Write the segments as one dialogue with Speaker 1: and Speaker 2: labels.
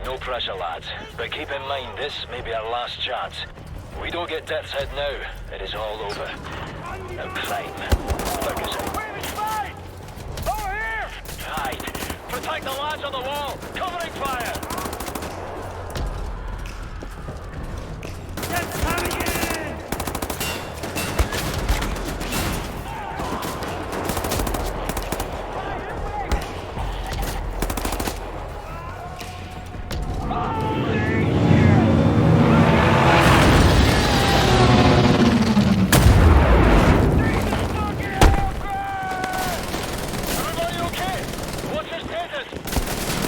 Speaker 1: No pressure, lads. But keep in mind, this may be our last chance. We don't get Death's Head now, it is all over. Now climb. Focus out.
Speaker 2: Wait, it's fine! Over here!
Speaker 1: Right. Protect the lads on the wall! Covering fire!
Speaker 2: Get coming in!
Speaker 1: Everybody okay? What's the status?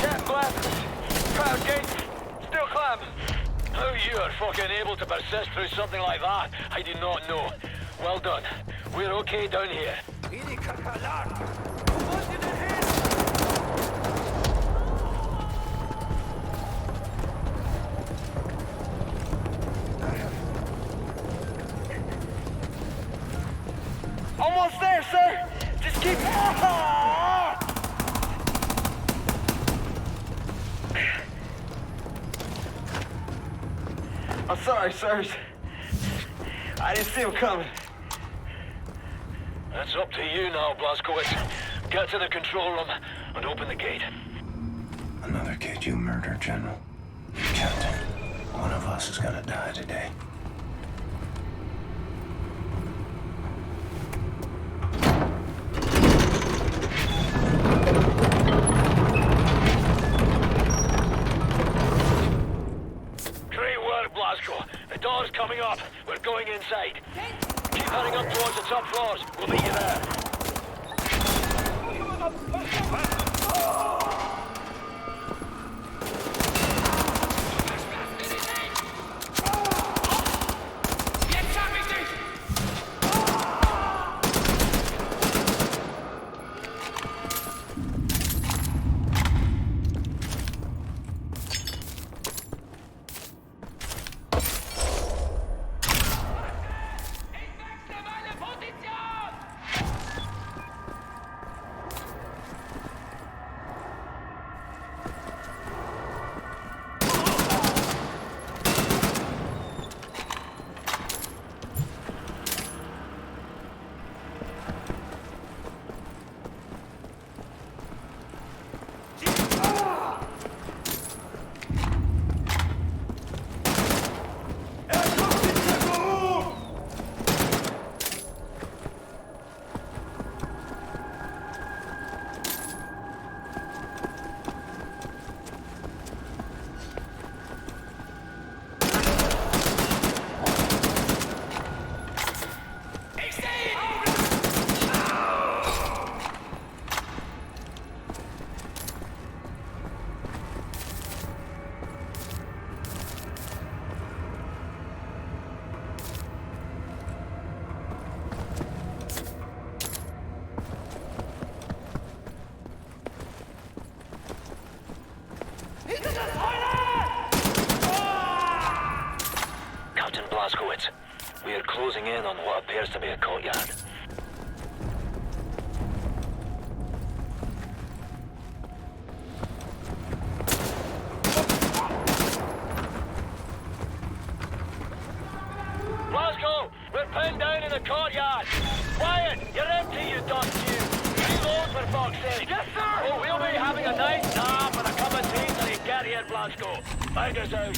Speaker 2: Jet blast. Crowd gates. Still climbing.
Speaker 1: How you are fucking able to persist through something like that, I do not know. Well done. We're okay down here.
Speaker 2: Almost there, sir! Just keep... I'm sorry, sirs. I didn't see him coming.
Speaker 1: That's up to you now, Blazkowicz. Get to the control room and open the gate.
Speaker 3: Another kid you murdered, General. Captain, one of us is gonna die today.
Speaker 1: Great work, Blazko. The door's coming up. We're going inside. Keep heading up towards the top floors. We'll meet you there. Captain Blazkowicz, we are closing in on what appears to be a courtyard. Blazko, we're pinned down in the courtyard. Quiet, you're empty, you dust you. Reload for fuck's sake.
Speaker 2: Yes, sir!
Speaker 1: Oh, we'll be having a nice nap and a cup of tea till you get here, Blazko. Find us out.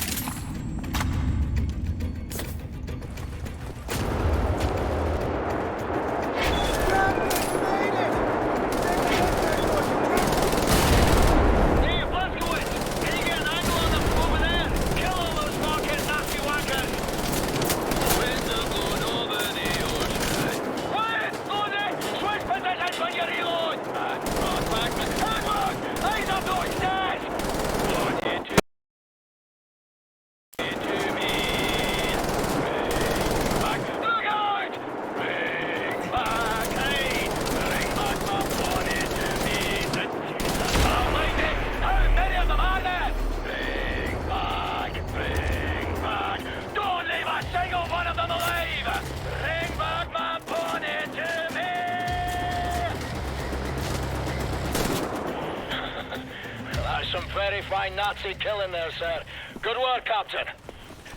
Speaker 1: some very fine Nazi killing there, sir. Good work, Captain.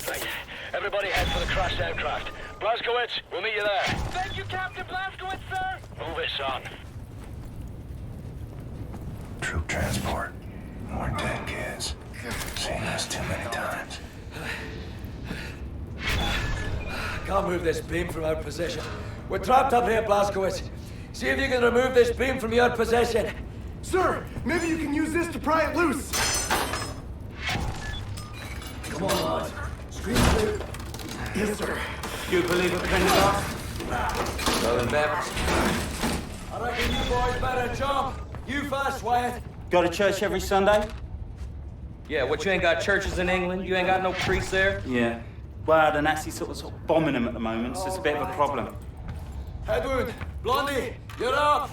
Speaker 1: Right, everybody head for the crashed aircraft. Blazkowicz, we'll meet you there.
Speaker 2: Thank you, Captain Blazkowicz, sir!
Speaker 1: Move it, son.
Speaker 3: Troop transport. More dead kids. Seen this too many times.
Speaker 4: Can't move this beam from our position. We're trapped up here, Blazkowicz. See if you can remove this beam from your possession.
Speaker 5: Sir, maybe you can use this to pry it loose.
Speaker 4: Come on, lads. Scream through.
Speaker 5: Yes, sir.
Speaker 4: You believe it, Pentecost? Well, then, Beps. I reckon you boys better jump. You first, Wyatt.
Speaker 6: Go to church every Sunday?
Speaker 7: Yeah, what, you ain't got churches in England? You ain't got no priests there?
Speaker 6: Yeah. Well, the Nazis sort of bombing them at the moment, so it's a bit of a problem.
Speaker 4: Edward, Blondie, you're up.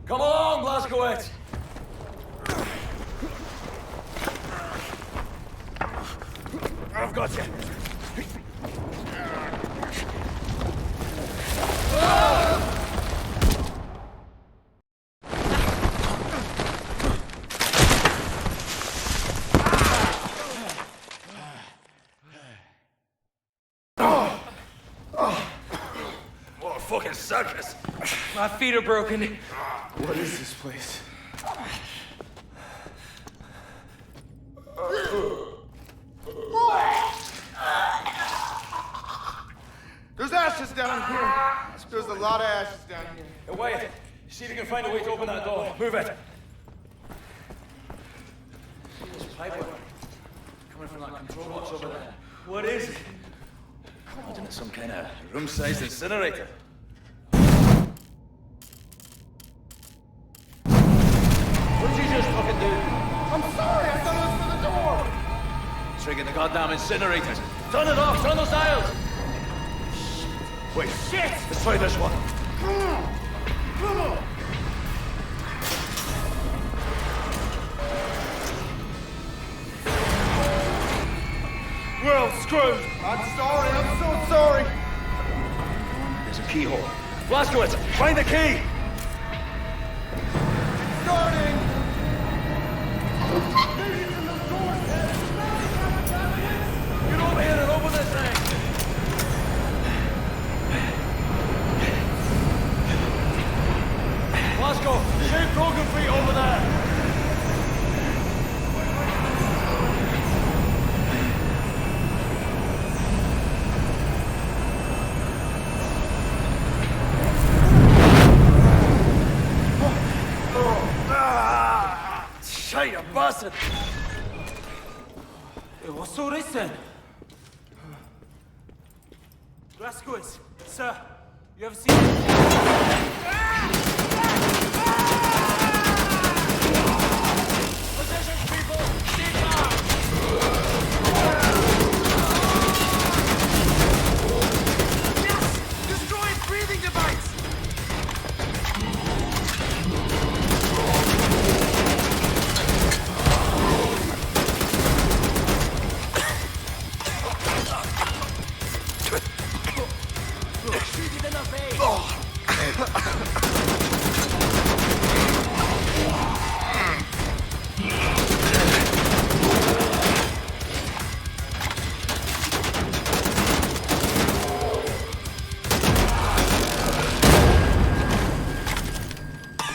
Speaker 4: Come along, Blazkowicz. I've got you.
Speaker 7: What a fucking circus. My feet are broken.
Speaker 5: What is this place? There's ashes down here. There's a lot of ashes down here.
Speaker 4: Hey, Wyatt, see if you can find a way to open that door. Move it. This pipe coming from that control box over there. What is it?
Speaker 7: Imagine it's some kind of room-sized incinerator.
Speaker 4: What did you just fucking do?
Speaker 5: I'm sorry, I thought it was for the door.
Speaker 7: Triggering the goddamn incinerators. Turn it off, turn those dials!
Speaker 4: Wait, shit! Let's try this one.
Speaker 5: Come on. Well, screwed. I'm sorry, I'm so sorry.
Speaker 4: There's a keyhole. Blazkowicz, find the key!
Speaker 5: Starting.
Speaker 4: Get over here and open this thing! Blazko, shoot broken feet over there! Shut your bastard!
Speaker 6: What's all this then? Blazkowicz, sir, you ever seen...
Speaker 4: Positions, people! Keep on!
Speaker 5: Yes! Destroy its breathing device!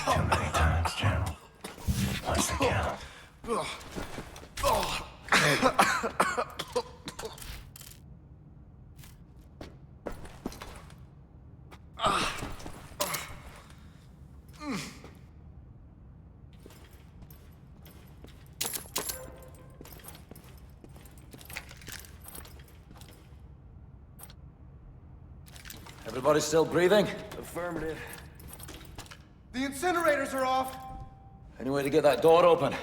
Speaker 3: Too many times, General. What's the count?
Speaker 4: Everybody still breathing?
Speaker 5: Affirmative. The incinerators are off.
Speaker 4: Any way to get that door open?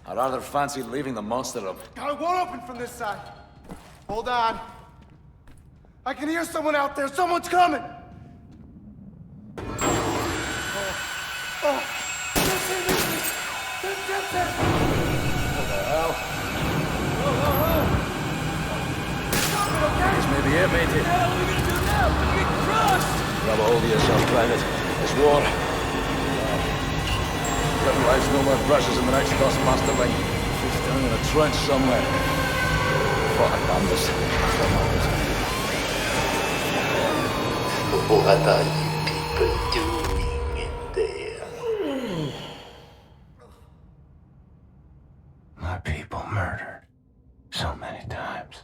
Speaker 4: I rather fancy leaving the monster room.
Speaker 5: It won't open from this side. Hold on. I can hear someone out there. Someone's coming.
Speaker 4: What the hell?
Speaker 2: mate. What are we gonna do now? We're gonna get crushed! Grab a hold of yourself, Private. It's war. Got lives no more brushes in the next cost mastermind. She's down in a trench somewhere. What a canvas.
Speaker 3: What are you people doing in there? My people murdered so many times.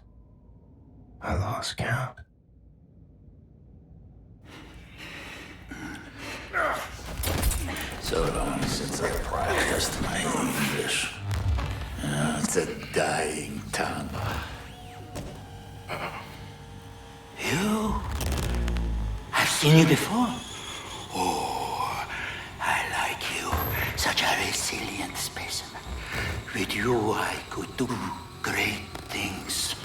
Speaker 3: I lost count.
Speaker 8: So long since I practiced my English. It's a dying tongue. You? I've seen you before. Oh, I like you. Such a resilient specimen. With you, I could do great things.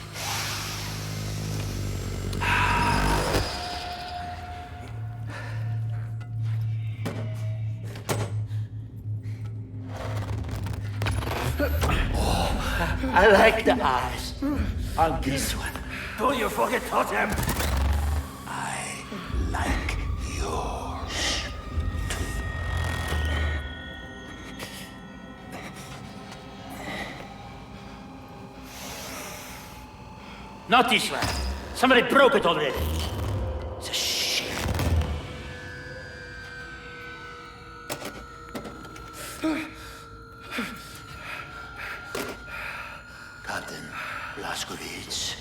Speaker 8: I like the eyes on this one. Don't you forget Totem. I like yours too. Not this one. Somebody broke it already. It's a shit. Captain Blасkovitz,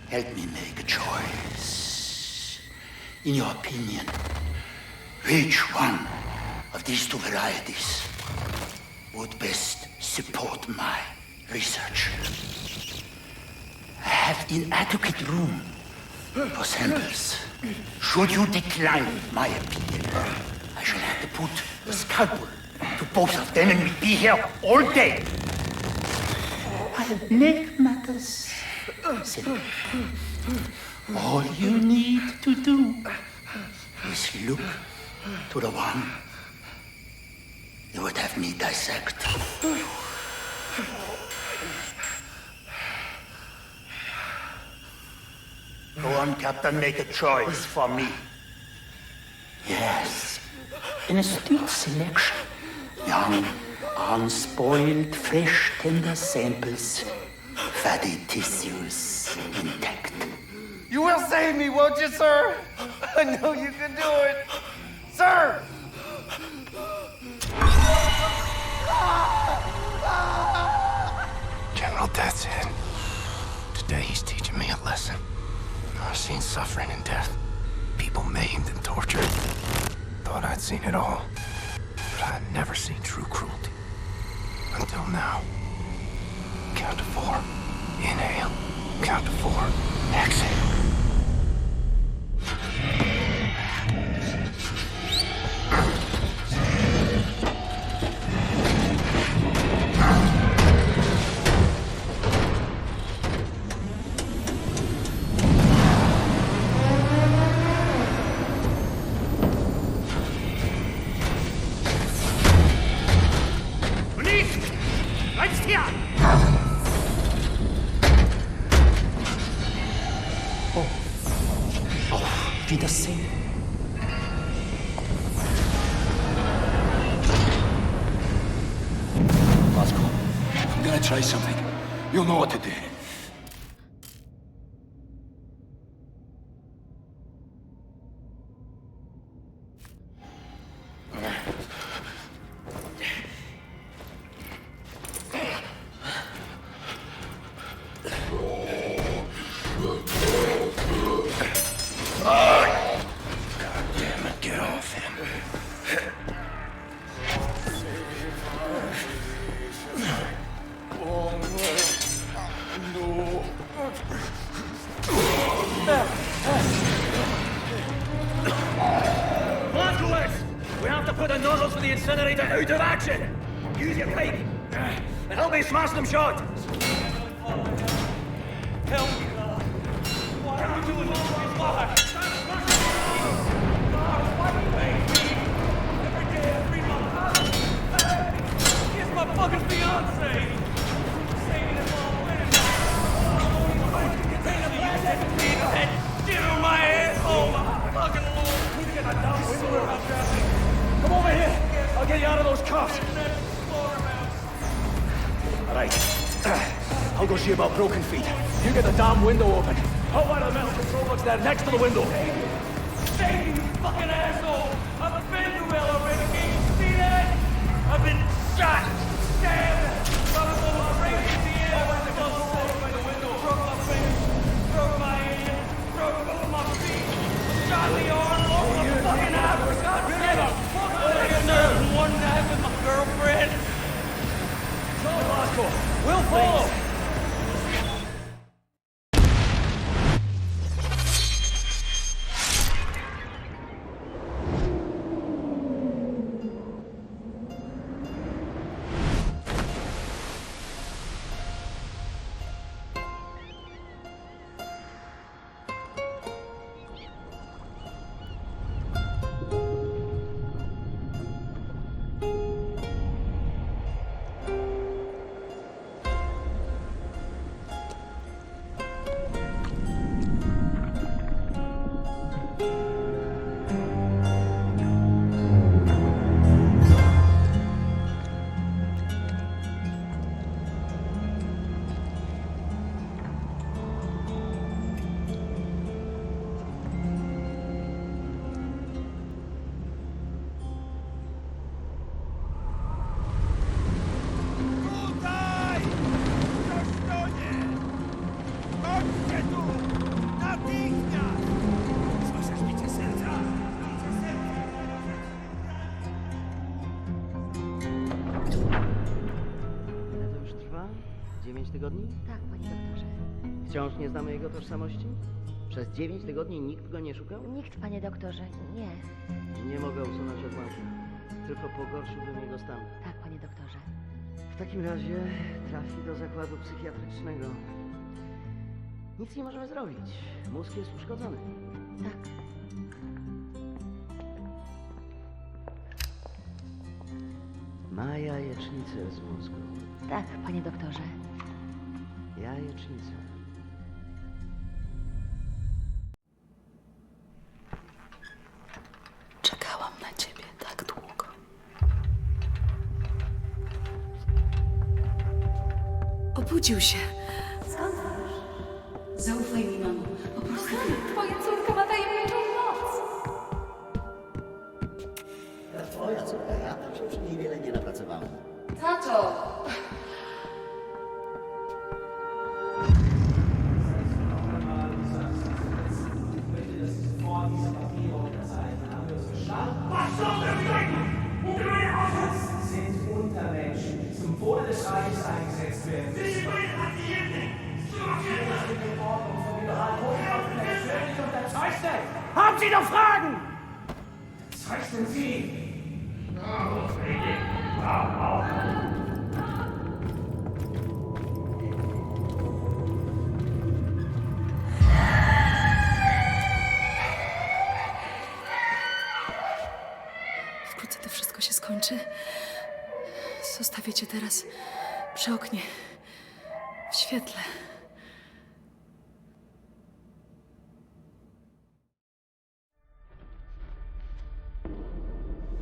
Speaker 8: help me make a choice. In your opinion, which one of these two varieties would best support my research? I have inadequate room for samples. Should you decline my opinion, I shall have to put a scalpel to both of them and we'll be here all day. I'll make matters simple. All you need to do is look to the one you would have me dissect. Go on, Captain, make a choice for me. Yes, an astute selection. Young, unspoiled, fresh, tender samples. Fatty tissues intact.
Speaker 5: You will save me, won't you, sir? I know you can do it. Sir!
Speaker 3: General Death's in. Today he's teaching me a lesson. I've seen suffering and death. People maimed and tortured. Thought I'd seen it all. But I'd never seen true cruelty. Until now. Count to 4. Inhale. Count to 4. Exhale.
Speaker 8: Try something. You'll know what to do.
Speaker 2: We have to put the nozzles for the incinerator out of action! Use your pipe! And help me smash them shut! Help me, God! What are you doing all this fire? Every day, every month! Here's my fucking fiancé! Saving it all! Come over here. I'll get you out of those cuffs. All right. I'll go see about broken feet. You get the damn window open. How wide are the metal control hooks there next to the window?
Speaker 4: Hey, you fucking asshole! I've been through hell already. Can you see that? I've been shot, stabbed, broke my brains in the air, broke my window, broke my fingers, broke my hand, broke both my feet, shot in the arm, broke my fucking eye. For God's sake, I got nerves one night with my girlfriend.
Speaker 2: So, Blasco, we'll follow.
Speaker 9: tygodni?
Speaker 10: Tak, panie doktorze.
Speaker 9: Wciąż nie znamy jego tożsamości? Przez 9 tygodni nikt go nie szukał?
Speaker 10: Nikt, panie doktorze, nie.
Speaker 9: Nie mogę usunąć odłamka. Tylko pogorszyłbym jego stan.
Speaker 10: Tak, panie doktorze.
Speaker 9: W takim razie trafi do zakładu psychiatrycznego. Nic nie możemy zrobić. Mózg jest uszkodzony.
Speaker 10: Tak.
Speaker 9: Ma jajecznicę z mózgu.
Speaker 10: Tak, panie doktorze.
Speaker 9: Jajecznicę.
Speaker 11: Czekałam na ciebie tak długo. Obudził się.
Speaker 10: Skąd wiesz?
Speaker 11: Zaufaj mi, mamo. Po prostu...
Speaker 10: Twoja córka ma tajemniczą moc.
Speaker 9: Twoja córka, ja tam się przy niej wiele nie napracowałem.
Speaker 10: Tato!
Speaker 4: Was soll der Flecken? Das sind Untermenschen, die zum Wohle des Reiches eingesetzt werden. Sie bringen Agenten! Die Ordnung von Generalhofwaffen persönlich unterzeichnet! Haben Sie noch Fragen? Zeichnen Sie!
Speaker 11: Wkrótce to wszystko się skończy. Zostawię cię teraz przy oknie, w świetle.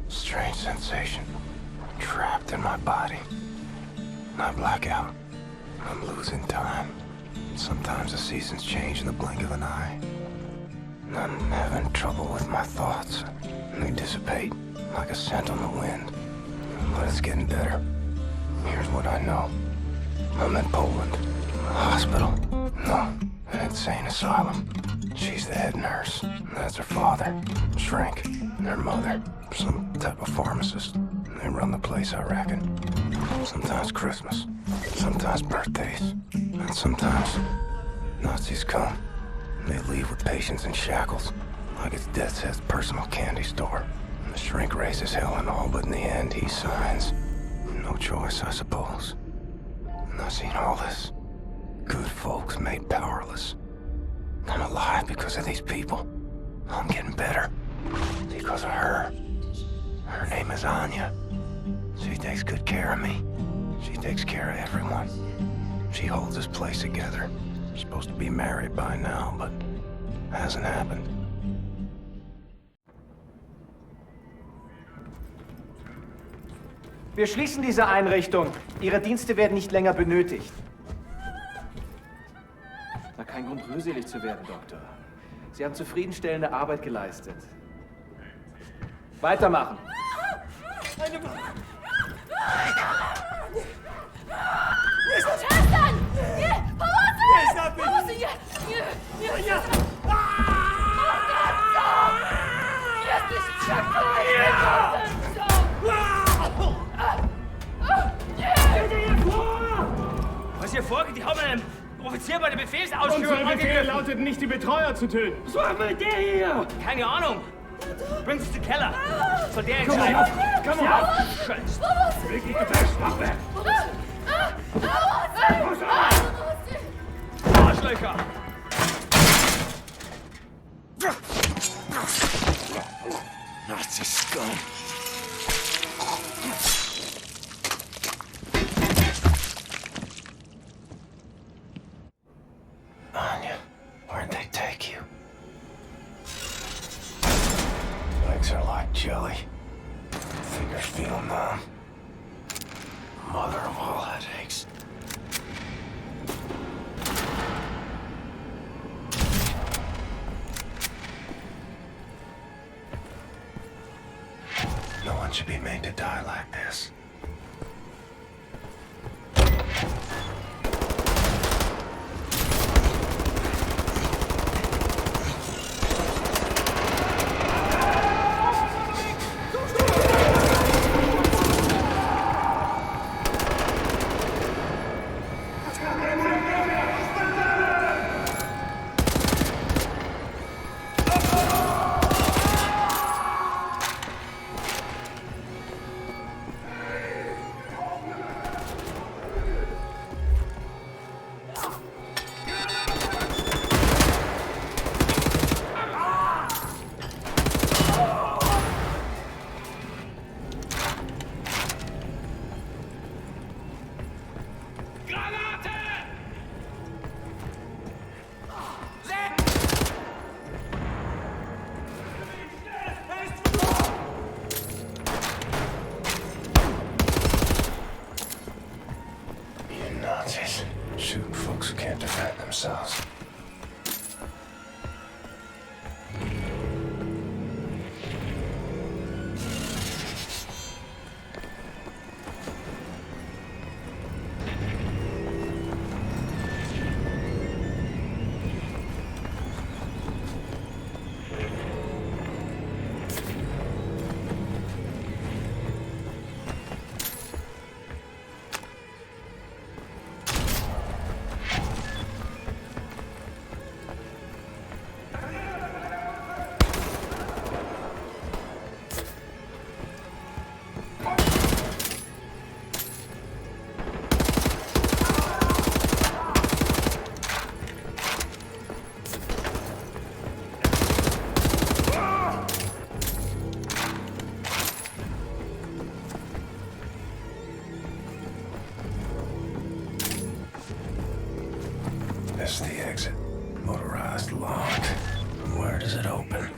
Speaker 3: Strange sensation. Trapped in my body. I black out. I'm losing time. Sometimes the seasons change in the blink of an eye. I'm having trouble with my thoughts. They dissipate like a scent on the wind. But it's getting better. Here's what I know. I'm in Poland. A hospital. No, an insane asylum. She's the head nurse. That's her father. Shrink. And her mother. Some type of pharmacist. They run the place, I reckon. Sometimes Christmas. Sometimes birthdays. And sometimes Nazis come. They leave with patients in shackles. Like it's Death's Head's personal candy store. The shrink raises hell and all, but in the end, he signs. No choice, I suppose. And I've seen all this. Good folks made powerless. I'm alive because of these people. I'm getting better. Because of her. Her name is Anya. She takes good care of me. She takes care of everyone. She holds this place together. Supposed to be married by now, but hasn't happened.
Speaker 12: Wir schließen diese Einrichtung. Ihre Dienste werden nicht länger benötigt. Na, kein Grund, rührselig zu werden, Doktor. Sie haben zufriedenstellende Arbeit geleistet. Weitermachen.
Speaker 4: Przestań! Nie! Pomocy! Pomocy! Nie! Nie! Nie! Jesteś przeklęty!
Speaker 7: Was hier vorgeht, die haben einen Offizier bei der Befehlsausführung
Speaker 2: Unser Befehl lautet nicht, die Betreuer zu töten.
Speaker 7: Was war mit der hier? Keine Ahnung. Bringt uns zum Keller. Soll der
Speaker 2: Komm
Speaker 7: entscheiden.
Speaker 2: auf! Komm auf!
Speaker 7: Scheiße.
Speaker 2: Wirklich Gefechtswaffe!
Speaker 7: Arschlöcher!
Speaker 3: Nazi scum. Anya, where'd they take you? Legs are like jelly. Fingers feel numb. Mother of all headaches. No one should be made to die like this. Nazis shooting folks who can't defend themselves. This is the exit. Motorized lock. Where does it open?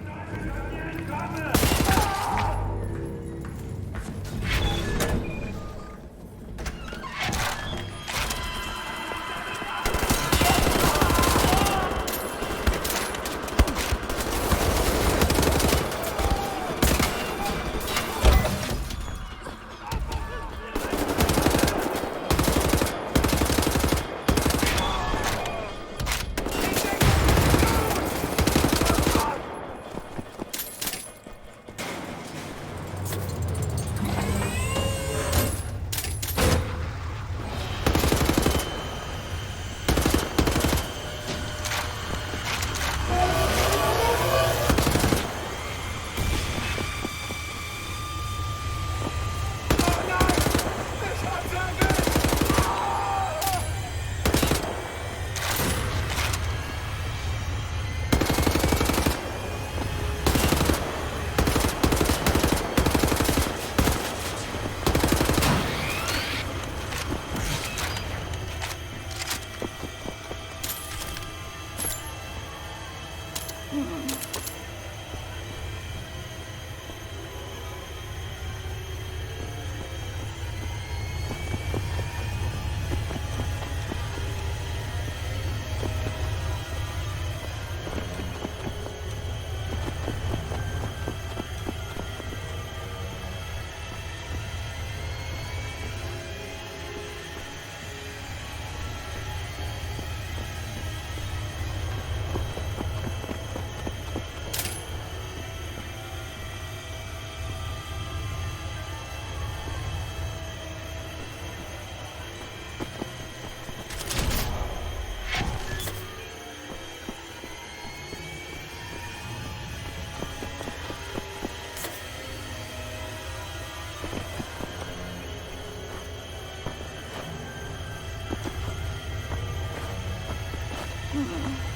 Speaker 11: Mhm.